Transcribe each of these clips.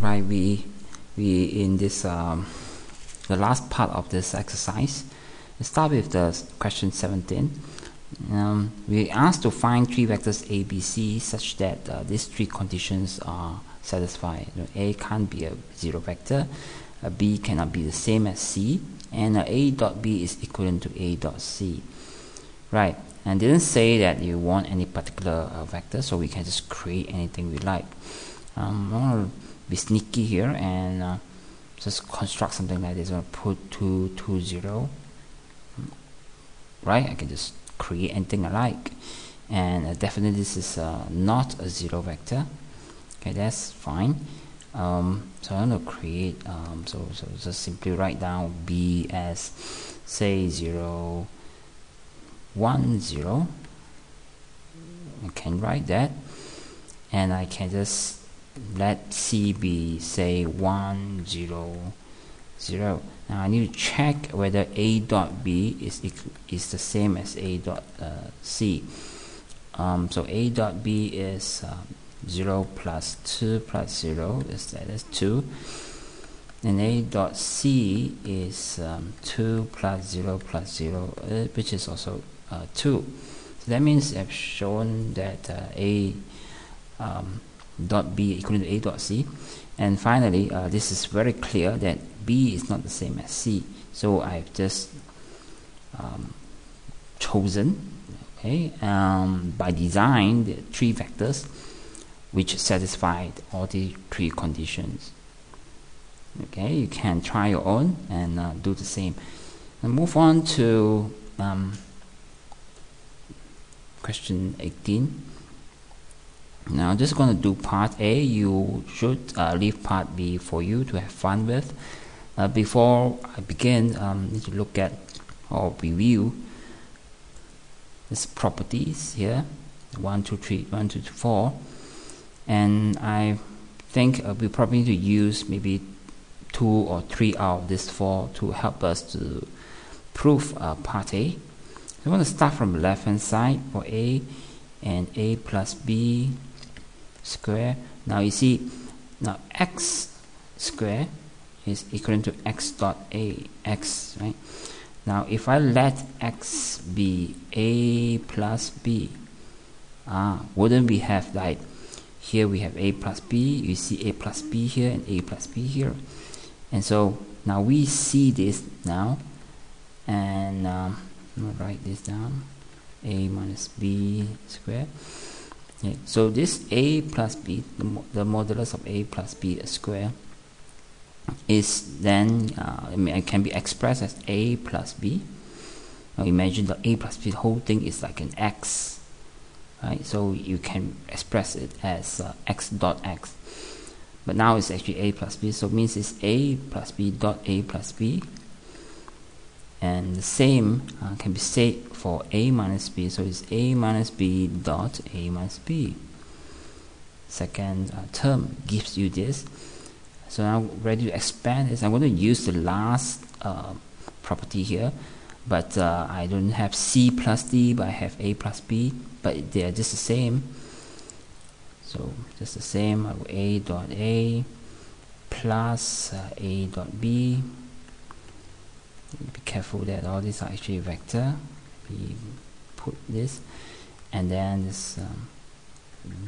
Right, we in this the last part of this exercise. Let's start with the question 17. We asked to find three vectors A, B, C such that these three conditions are satisfied. A can't be a zero vector, B cannot be the same as C, and A dot B is equivalent to A dot C. Right, and didn't say that you want any particular vector, so we can just create anything we like. I want to be sneaky here and just construct something like this. I'm going to put 2, 2, 0. Right, I can just create anything I like, and definitely this is not a zero vector. Okay, that's fine. So I'm going to create so just simply write down B as say 0, 1, 0. I can write that, and I can just let C be say 1, 0, 0. Now I need to check whether A dot B is the same as A dot C. So A dot B is 0 plus 2 plus 0, that is 2. And A dot C is 2 plus 0 plus 0, which is also 2. So that means I've shown that A dot B equal to A dot C. And finally, this is very clear that B is not the same as C. So I've just chosen, okay, by design, the three vectors which satisfied all the three conditions. Okay, you can try your own and do the same. And move on to question 18. Now, just going to do part A. You should leave part B for you to have fun with. Before I begin, need to look at or review these properties here. 1, 2, 3, 1, 2, 3, 4. And I think we probably need to use maybe 2 or 3 out of this 4 to help us to prove part A. So I'm going to start from the left hand side for A, and A plus B square. Now you see, now x square is equal to x dot A, x, right? Now if I let x be A plus B, wouldn't we have, like, here we have A plus B, you see A plus B here and A plus B here. And so now we see this now, and I'm going to write this down, A minus B square. Okay, so this A plus B, the modulus of A plus B square, is then it can be expressed as A plus B. Now imagine the A plus B, the whole thing is like an X, right? So you can express it as X dot X. But now it's actually A plus B, so it means it's A plus B dot A plus B. And the same can be said for A minus B, so it's A minus B dot A minus B. Second term gives you this. So now ready to expand this. I'm going to use the last property here, but I don't have C plus D, but I have A plus B, but they are just the same. So just the same, A dot A plus A dot B. Be careful that all these are actually vector. We put this, and then this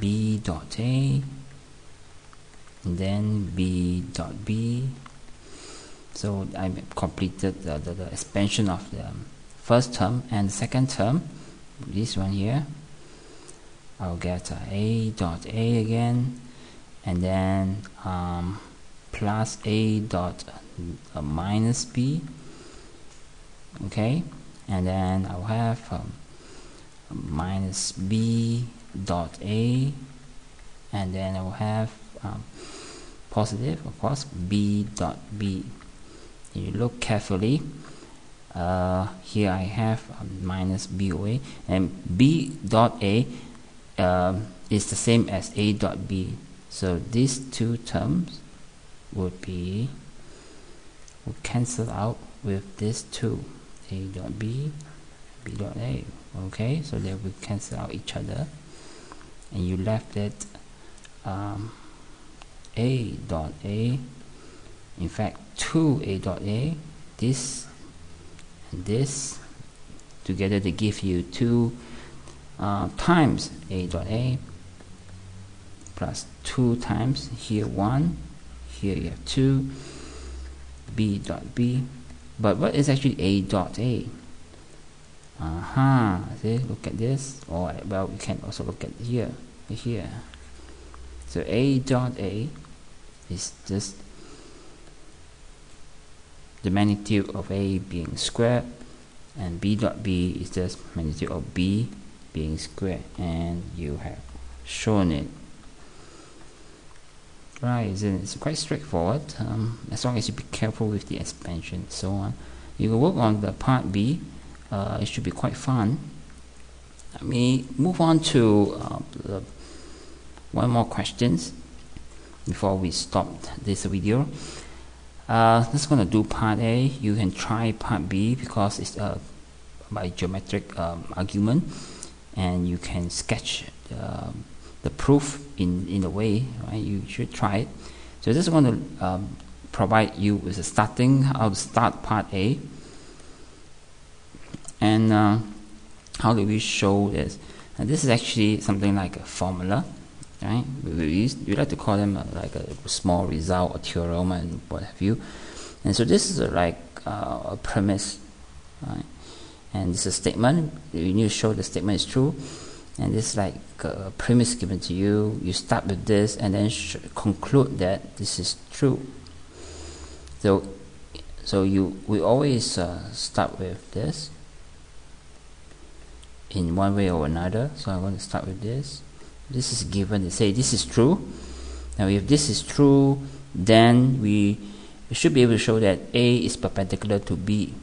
B dot A, and then B dot B. So I completed the expansion of the first term, and the second term, this one here, I'll get A dot A again, and then plus A dot minus B. Okay, and then I'll have minus B dot A, and then I'll have positive, of course, B dot B. You look carefully, here I have minus B away, and B dot A is the same as A dot B, so these two terms would cancel out with these two, A dot B, B dot A. Okay, so they will cancel out each other, and you left it a dot a, in fact 2a dot a, this and this together they give you 2 times a dot a plus 2 times here 1, here you have 2, b dot b. But what is actually a dot a? See, look at this. Or well, we can also look at here. So a dot a is just the magnitude of a being squared, and b dot b is just magnitude of b being squared, and you have shown it. Right, it's quite straightforward, as long as you be careful with the expansion and so on. You can work on the part B. It should be quite fun. Let me move on to one more questions before we stop this video. Let's gonna do part A. You can try part B because it's by geometric argument, and you can sketch the proof in a way, right? You should try it. So this is going to provide you with a starting, how to start part A. And how do we show this? And this is actually something like a formula, right? We like to call them like a small result or theorem and what have you. And so this is like a premise, right? And this is a statement. You need to show the statement is true. And this is like a premise given to you. You start with this and then conclude that this is true. So we always start with this in one way or another. So I'm going to start with this. This is given. They say this is true. Now if this is true, then we should be able to show that A is perpendicular to B.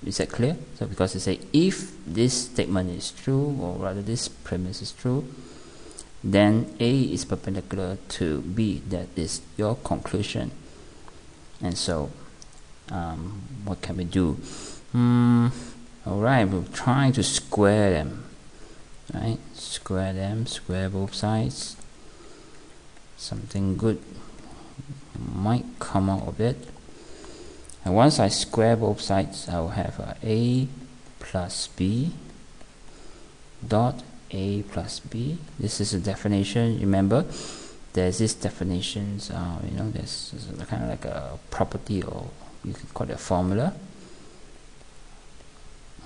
Is that clear? So because they say if this statement is true, or rather this premise is true, then A is perpendicular to B. That is your conclusion. And so what can we do? Alright, we're trying to square them. Right? Square them, square both sides. Something good might come out of it. And once I square both sides, I will have a plus b dot a plus b. This is a definition. Remember, there's this definitions. There's kind of like a property, or you can call it a formula.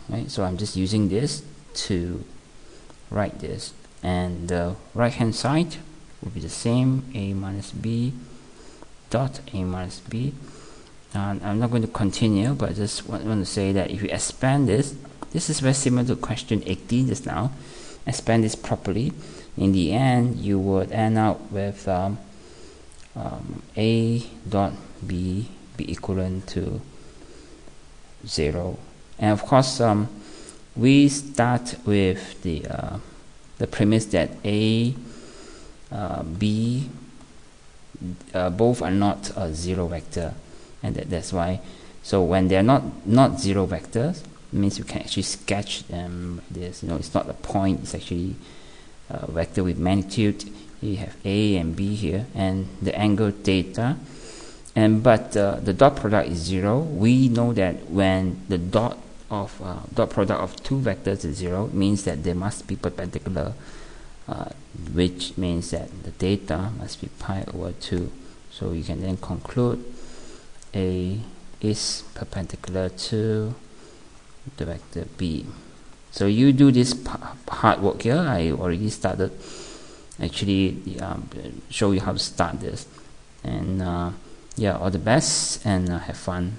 Right. So I'm just using this to write this, and the right hand side will be the same. A minus b dot a minus b. I'm not going to continue, but I just want to say that if you expand this is very similar to question 18 just now. Expand this properly. In the end, you would end up with a dot b be equivalent to 0. And of course, we start with the premise that a, b, both are not a 0 vector. And that's why, so when they're not 0 vectors, it means you can actually sketch them like this. It's not a point, it's actually a vector with magnitude. You have A and B here, and the angle theta. But the dot product is 0. We know that when the dot product of two vectors is 0, it means that they must be perpendicular, which means that the theta must be pi over 2. So you can then conclude A is perpendicular to the vector B. So you do this hard work here. I already started actually show you how to start this. And yeah, all the best, and have fun.